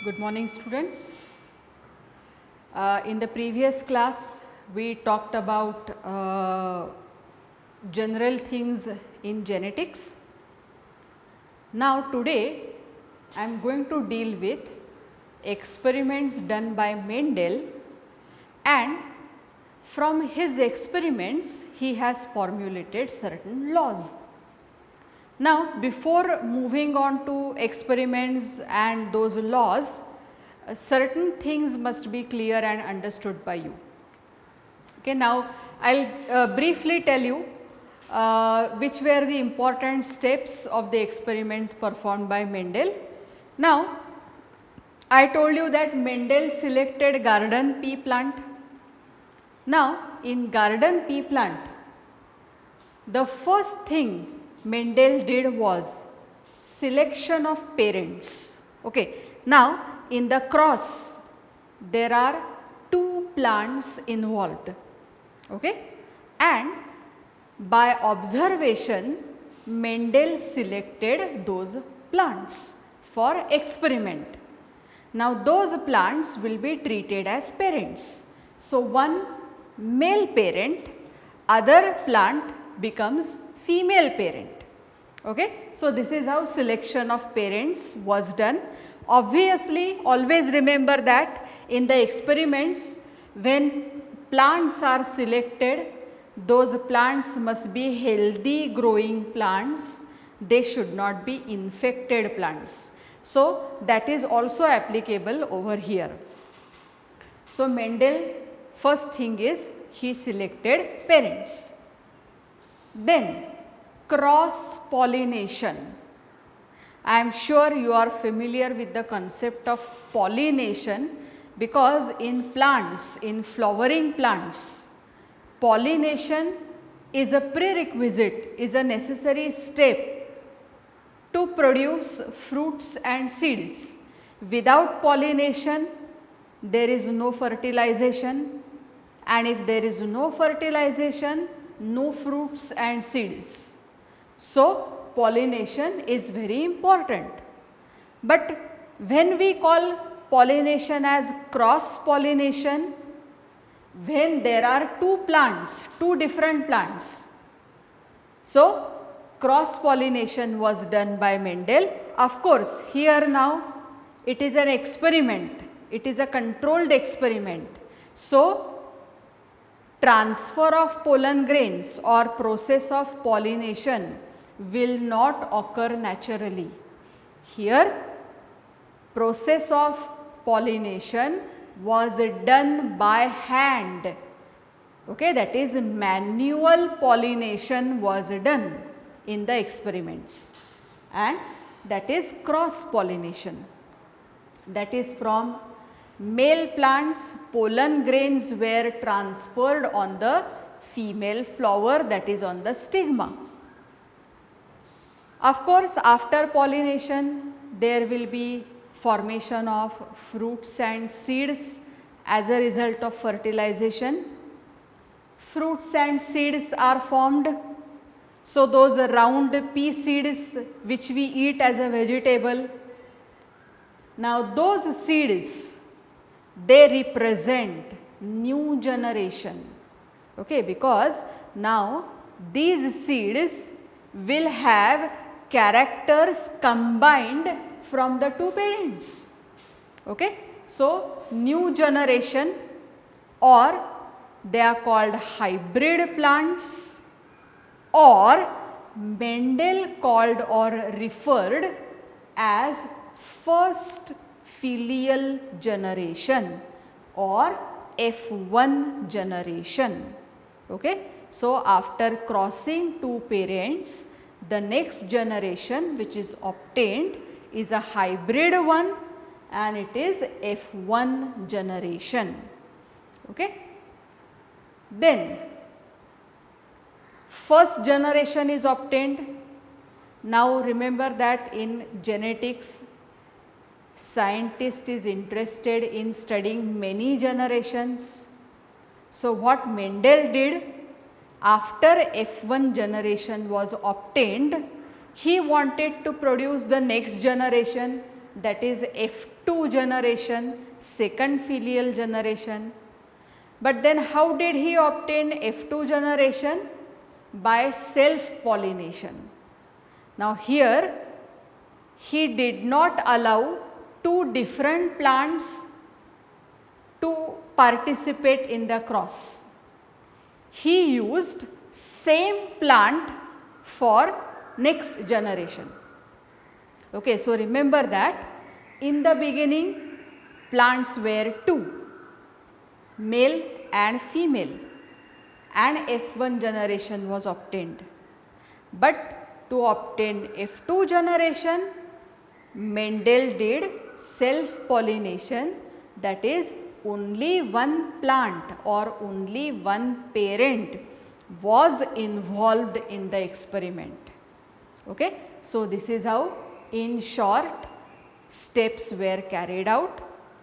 Good morning, students. In the previous class we talked about general things in genetics. Now today I am going to deal with experiments done by Mendel, and from his experiments he has formulated certain laws. Now, before moving on to experiments and those laws, certain things must be clear and understood by you. Okay, now I will briefly tell you which were the important steps of the experiments performed by Mendel. Now, I told you that Mendel selected garden pea plant. Now, in garden pea plant, the first thing Mendel did was selection of parents. Okay. Now, in the cross there are two plants involved, okay, and by observation Mendel selected those plants for experiment. Now, those plants will be treated as parents. So, one male parent, other plant becomes female parent. Okay. So, this is how selection of parents was done. Obviously, always remember that in the experiments when plants are selected, those plants must be healthy growing plants, they should not be infected plants. So, that is also applicable over here. So, Mendel first thing is he selected parents. Then cross pollination. I am sure you are familiar with the concept of pollination, because in plants, in flowering plants, pollination is a prerequisite, is a necessary step to produce fruits and seeds. Without pollination, there is no fertilization, and if there is no fertilization, no fruits and seeds. So, pollination is very important. But when we call pollination as cross pollination, when there are two plants, two different plants. So, cross pollination was done by Mendel. Of course, here now it is an experiment, it is a controlled experiment. So, transfer of pollen grains or process of pollination will not occur naturally. Here process of pollination was done by hand, okay, that is manual pollination was done in the experiments, and that is cross pollination. That is from male plants pollen grains were transferred on the female flower, that is on the stigma. Of course, after pollination there will be formation of fruits and seeds as a result of fertilization. Fruits and seeds are formed. So, those round pea seeds which we eat as a vegetable, now those seeds, they represent new generation, okay, because now these seeds will have characters combined from the two parents, okay. So, new generation, or they are called hybrid plants, or Mendel called or referred as first filial generation or F1 generation, okay. So, after crossing two parents, the next generation which is obtained is a hybrid one, and it is F1 generation, okay. Then first generation is obtained. Now, remember that in genetics scientist is interested in studying many generations. So, what Mendel did, after F1 generation was obtained, he wanted to produce the next generation that is F2 generation, second filial generation. But then how did he obtain F2 generation? By self pollination. Now here he did not allow two different plants to participate in the cross. He used same plant for next generation. Okay, so remember that in the beginning plants were two, male and female, and F1 generation was obtained. But to obtain F2 generation, Mendel did self pollination, that is only one plant or only one parent was involved in the experiment. Okay? So, this is how in short steps were carried out,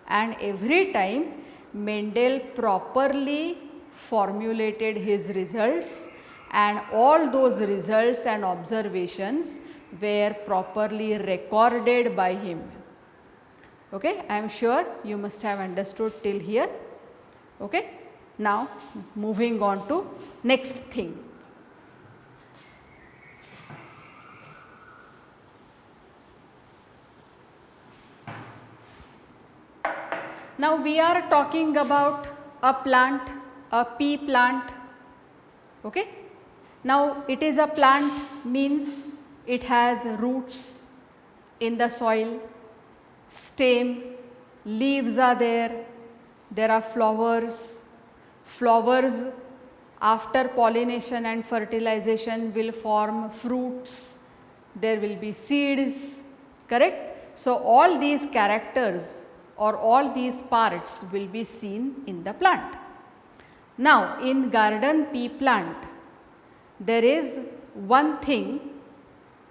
and every time Mendel properly formulated his results, and all those results and observations were properly recorded by him. Okay? I am sure you must have understood till here. Okay? Now moving on to next thing. Now we are talking about a plant, a pea plant. Okay? Now it is a plant means it has roots in the soil, stem, leaves are there are flowers. Flowers after pollination and fertilization will form fruits, there will be seeds, correct? So all these characters or all these parts will be seen in the plant. Now in garden pea plant, there is one thing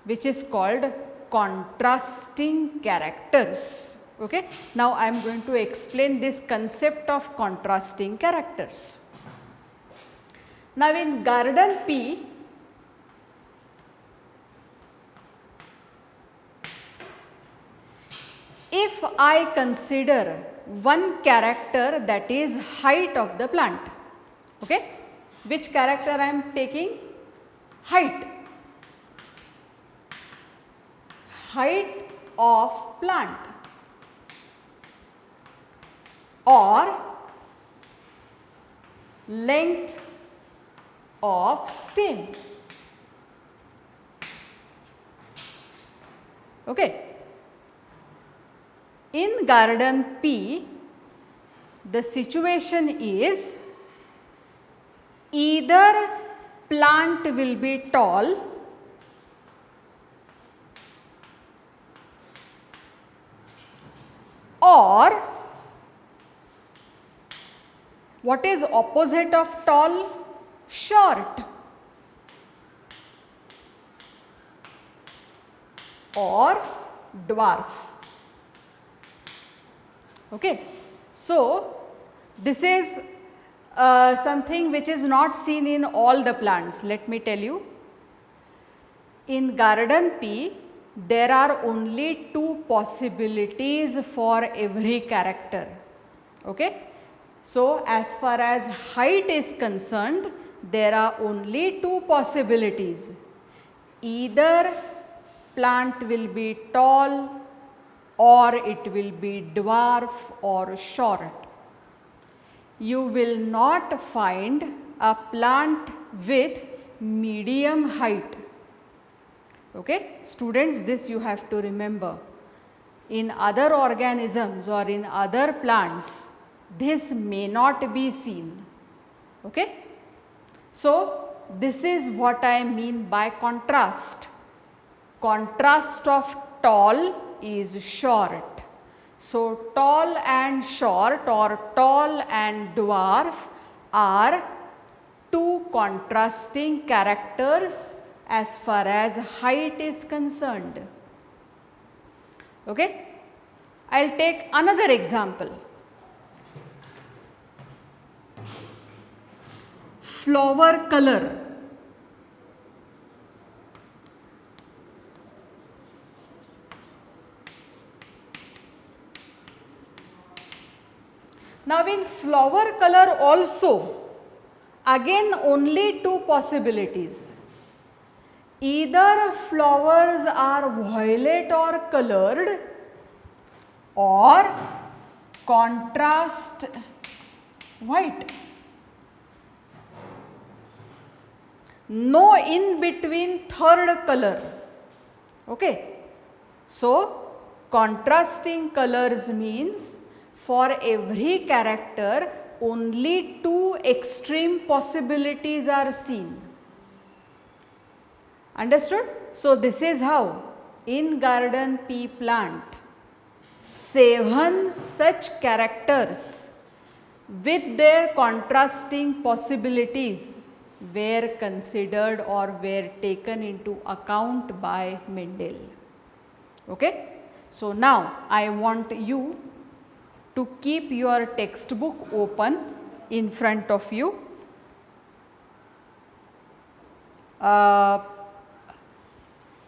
which is called contrasting characters. Okay? Now I am going to explain this concept of contrasting characters. Now in garden pea, if I consider one character, that is height of the plant. Okay? Which character I am taking? Height. Height of plant or length of stem. Okay. In garden pea, the situation is either plant will be tall or what is opposite of tall? Short. Or dwarf. Okay. So this is something which is not seen in all the plants. Let me tell you. In garden pea, there are only two possibilities for every character. Okay. So as far as height is concerned, there are only two possibilities. Either plant will be tall or it will be dwarf or short. You will not find a plant with medium height. Okay? Students, this you have to remember. In other organisms or in other plants, this may not be seen. Okay? So this is what I mean by contrast. Contrast of tall is short. So tall and short or tall and dwarf are two contrasting characters as far as height is concerned. Okay? I will take another example. Flower color. Now in flower color also, again only two possibilities. Either flowers are violet or colored or contrast white. No in between third color. Okay. So contrasting colors means for every character only two extreme possibilities are seen. Understood? So this is how in garden pea plant 7 such characters with their contrasting possibilities were considered or were taken into account by Mendel. Okay? So now I want you to keep your textbook open in front of you.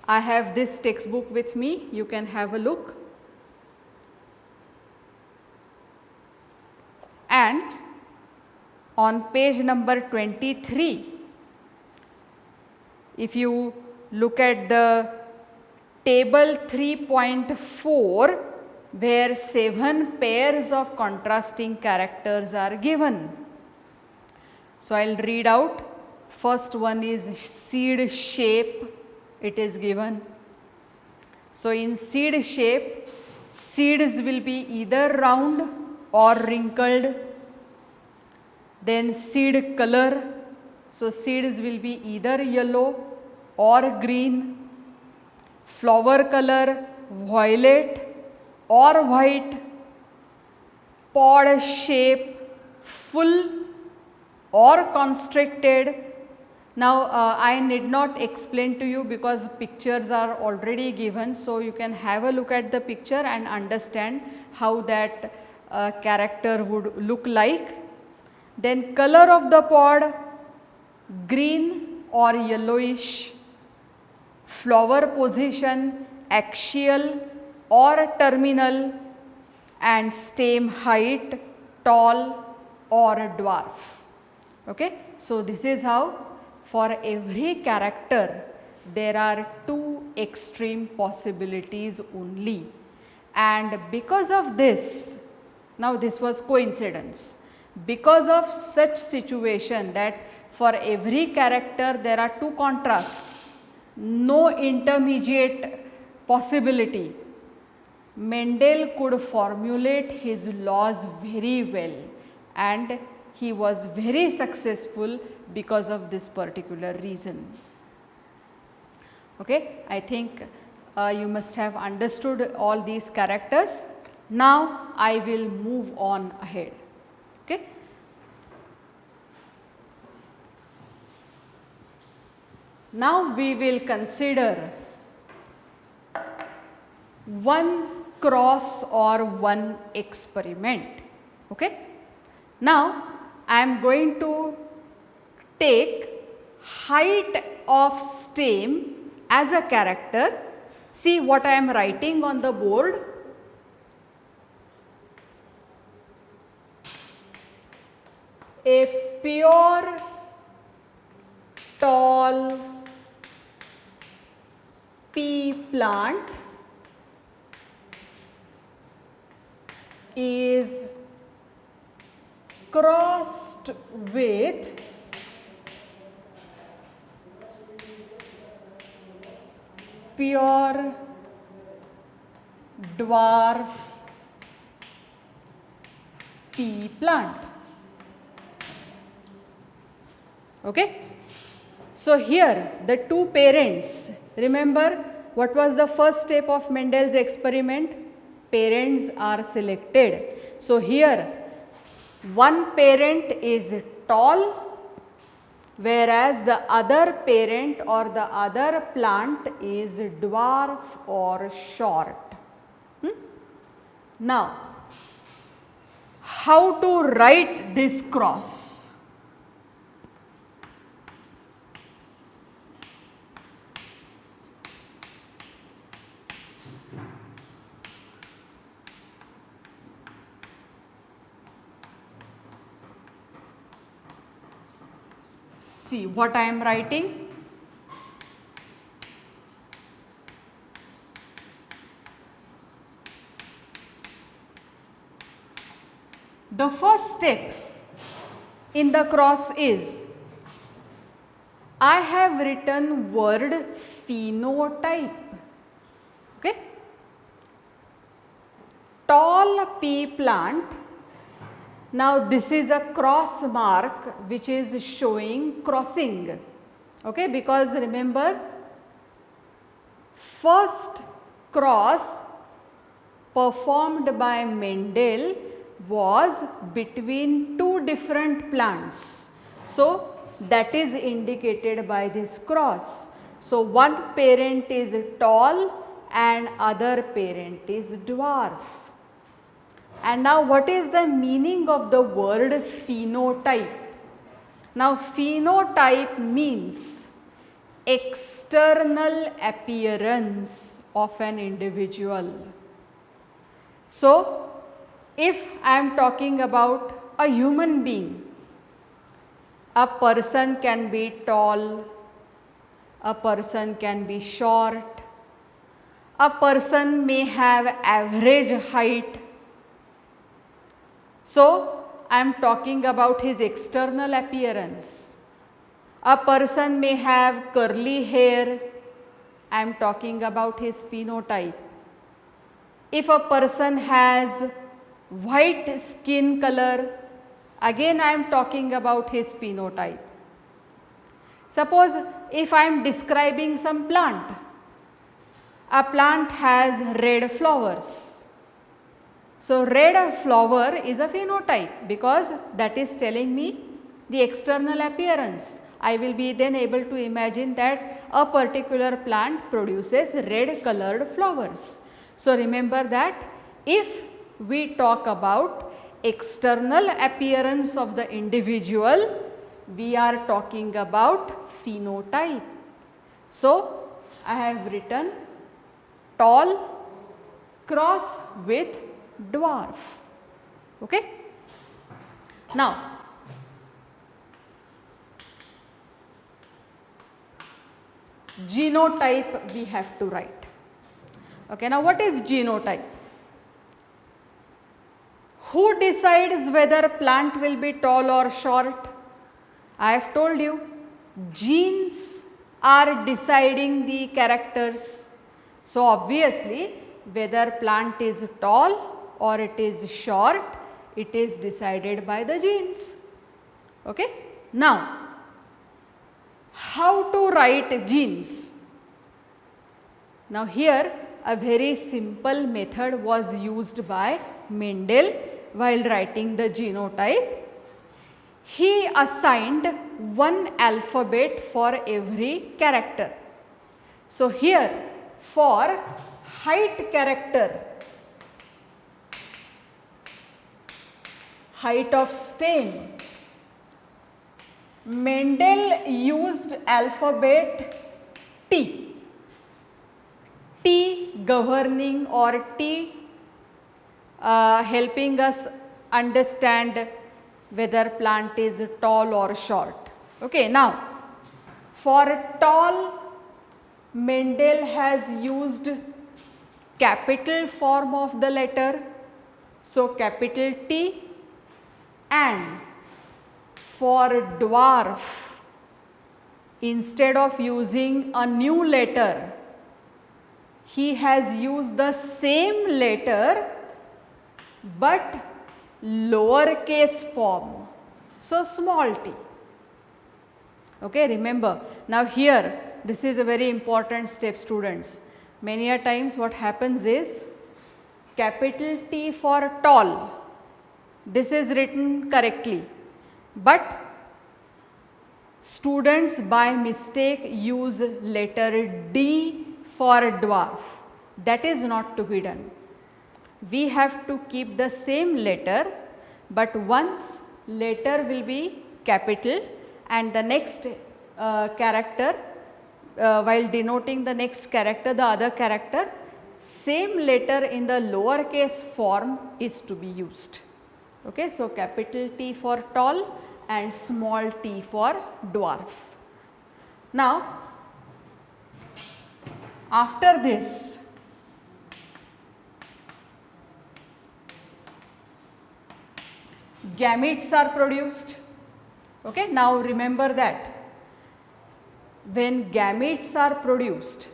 I have this textbook with me, you can have a look. And on page number 23, if you look at the table 3.4, where 7 pairs of contrasting characters are given. So I will read out. First one is seed shape, it is given. So in seed shape, seeds will be either round or wrinkled. Then seed color, so seeds will be either yellow or green. Flower color, violet or white. Pod shape, full or constricted. Now I need not explain to you because pictures are already given, so you can have a look at the picture and understand how that character would look like. Then color of the pod, green or yellowish. Flower position, axial or terminal, and stem height, tall or dwarf. Okay? So this is how for every character there are two extreme possibilities only, and because of this, now this was coincidence, because of such situation that for every character there are two contrasts, no intermediate possibility, Mendel could formulate his laws very well and he was very successful because of this particular reason. Okay, I think you must have understood all these characters. Now I will move on ahead. Okay. Now we will consider one cross or one experiment. Okay. Now I am going to take height of stem as a character. See what I am writing on the board. A pure, tall pea plant is crossed with pure dwarf pea plant. Okay. So here the two parents, remember what was the first step of Mendel's experiment? Parents are selected. So here one parent is tall, whereas the other parent or the other plant is dwarf or short. Now, how to write this cross? see what I am writing. The first step in the cross is, I have written word phenotype. Okay. Tall pea plant. Now this is a cross mark which is showing crossing. Okay, because remember, first cross performed by Mendel was between two different plants. So that is indicated by this cross. So one parent is tall and other parent is dwarf. And now what is the meaning of the word phenotype? Now phenotype means external appearance of an individual. So if I am talking about a human being, a person can be tall, a person can be short, a person may have average height. So I am talking about his external appearance. A person may have curly hair, I am talking about his phenotype. If a person has white skin color, again I am talking about his phenotype. Suppose if I am describing some plant, a plant has red flowers. So red flower is a phenotype because that is telling me the external appearance. I will be then able to imagine that a particular plant produces red colored flowers. So remember that if we talk about external appearance of the individual, we are talking about phenotype. So I have written tall cross with dwarf. Okay. Now genotype we have to write. Okay, now what is genotype? Who decides whether plant will be tall or short? I have told you, genes are deciding the characters. So obviously whether plant is tall or it is short, it is decided by the genes. Okay. Now how to write genes? Now here a very simple method was used by Mendel while writing the genotype. He assigned one alphabet for every character. So here for height character, height of stem, Mendel used alphabet T. T governing or T helping us understand whether plant is tall or short. Okay, now for tall, Mendel has used capital form of the letter, so capital T, and for dwarf, instead of using a new letter, he has used the same letter but lowercase form, so small t. Okay, remember, now here this is a very important step, students. Many a times what happens is capital T for tall, this is written correctly, but students by mistake use letter D for dwarf. That is not to be done. We have to keep the same letter, but once letter will be capital and the next character, while denoting the next character, the other character, same letter in the lowercase form is to be used. Okay, so capital T for tall and small t for dwarf. Now, after this, gametes are produced. Okay. Now, remember that when gametes are produced,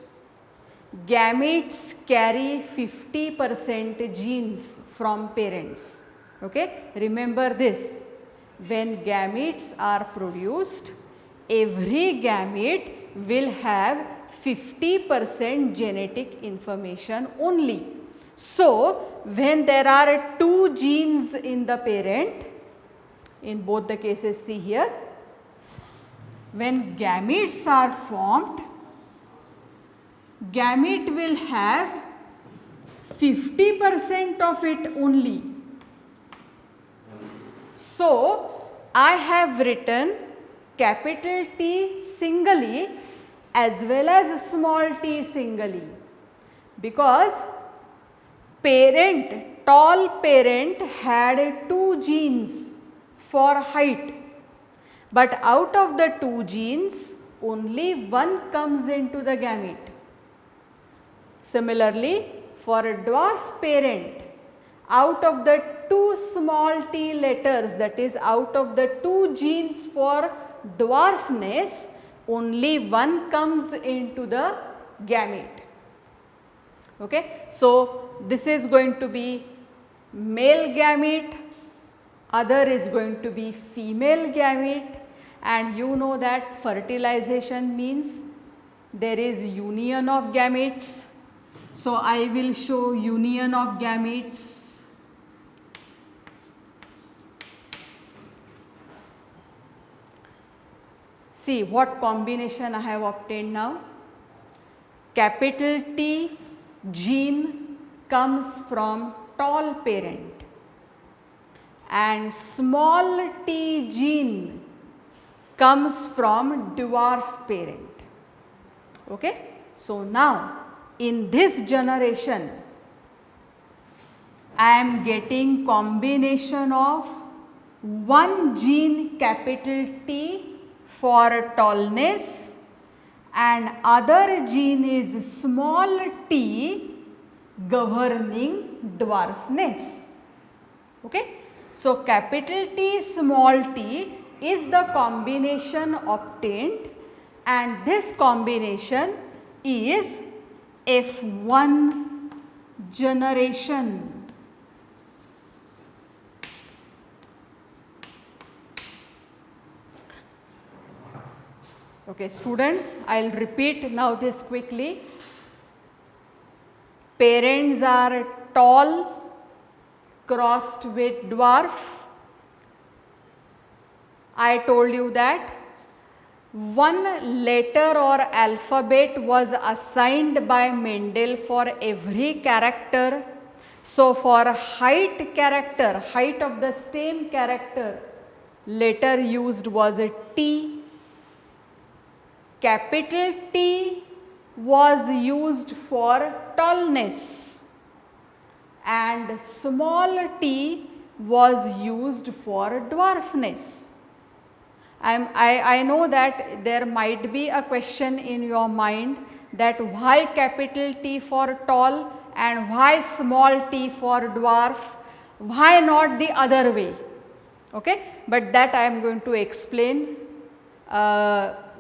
gametes carry 50% genes from parents. Okay. Remember this, when gametes are produced, every gamete will have 50% genetic information only. So, when there are 2 genes in the parent, in both the cases see here, when gametes are formed, gamete will have 50% of it only. So, I have written capital T singly as well as small t singly, because parent, tall parent had 2 genes for height, but out of the 2 genes only one comes into the gamete. Similarly, for a dwarf parent, out of the 2 small t letters, that is out of the 2 genes for dwarfness, only one comes into the gamete. Okay. So, this is going to be male gamete, other is going to be female gamete, and you know that fertilization means there is union of gametes. So, I will show union of gametes. See what combination I have obtained now. Capital T gene comes from tall parent and small t gene comes from dwarf parent. Okay? So, now in this generation I am getting combination of one gene capital T for tallness and other gene is small t governing dwarfness. Okay? So, capital T small t is the combination obtained and this combination is F1 generation. Okay, students, I will repeat now this quickly. Parents are tall crossed with dwarf. I told you that one letter or alphabet was assigned by Mendel for every character. So, for height character, height of the same character, letter used was a T. Capital T was used for tallness and small t was used for dwarfness. I know that there might be a question in your mind that why capital T for tall and why small t for dwarf, why not the other way, okay? But that I am going to explain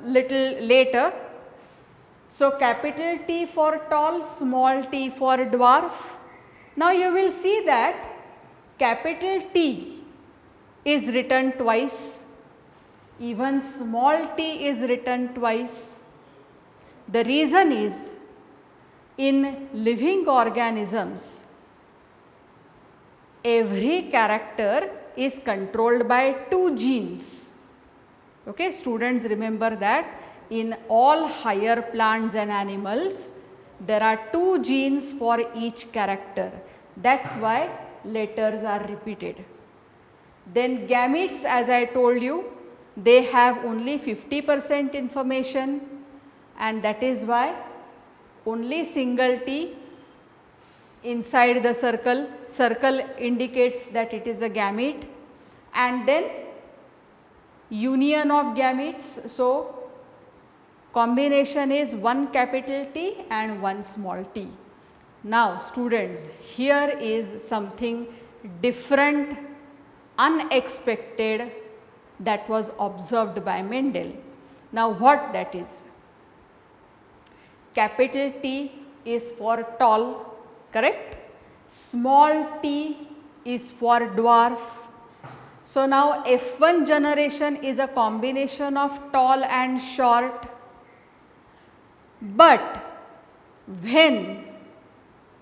little later. So, capital T for tall, small t for dwarf. Now, you will see that capital T is written twice, even small t is written twice. The reason is, in living organisms, every character is controlled by 2 genes. Okay, students, remember that in all higher plants and animals, there are 2 genes for each character. That is why letters are repeated. Then gametes, as I told you, they have only 50% information, and that is why only single T inside the circle indicates that it is a gamete, and then union of gametes. So, combination is one capital T and one small t. Now, students, here is something different, unexpected that was observed by Mendel. Now, what that is? Capital T is for tall, correct? Small t is for dwarf. So, now F1 generation is a combination of tall and short, but when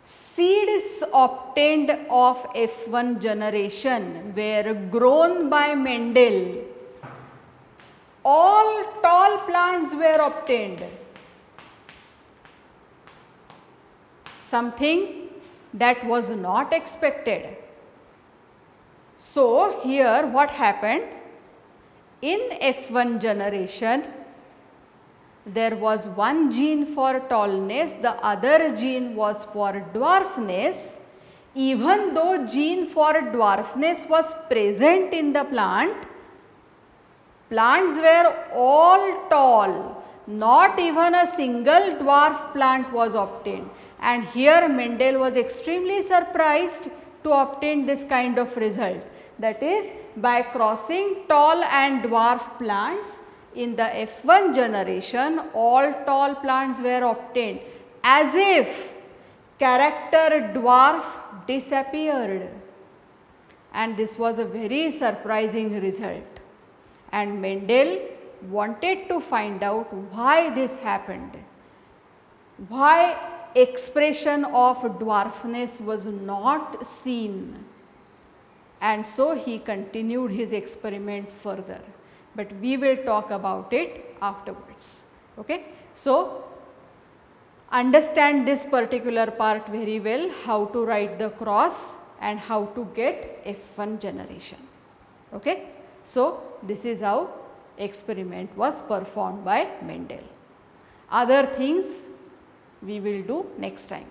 seeds obtained of F1 generation were grown by Mendel, all tall plants were obtained. Something that was not expected. So, here what happened? In F1 generation, there was one gene for tallness, the other gene was for dwarfness. Even though gene for dwarfness was present in the plant, plants were all tall, not even a single dwarf plant was obtained. And here Mendel was extremely surprised to obtain this kind of result. That is, by crossing tall and dwarf plants, in the F1 generation, all tall plants were obtained, as if character dwarf disappeared. And this was a very surprising result. And Mendel wanted to find out why this happened, why expression of dwarfness was not seen. And so he continued his experiment further, but we will talk about it afterwards. Okay? So, understand this particular part very well, how to write the cross and how to get F1 generation. Okay? So, this is how experiment was performed by Mendel. Other things we will do next time.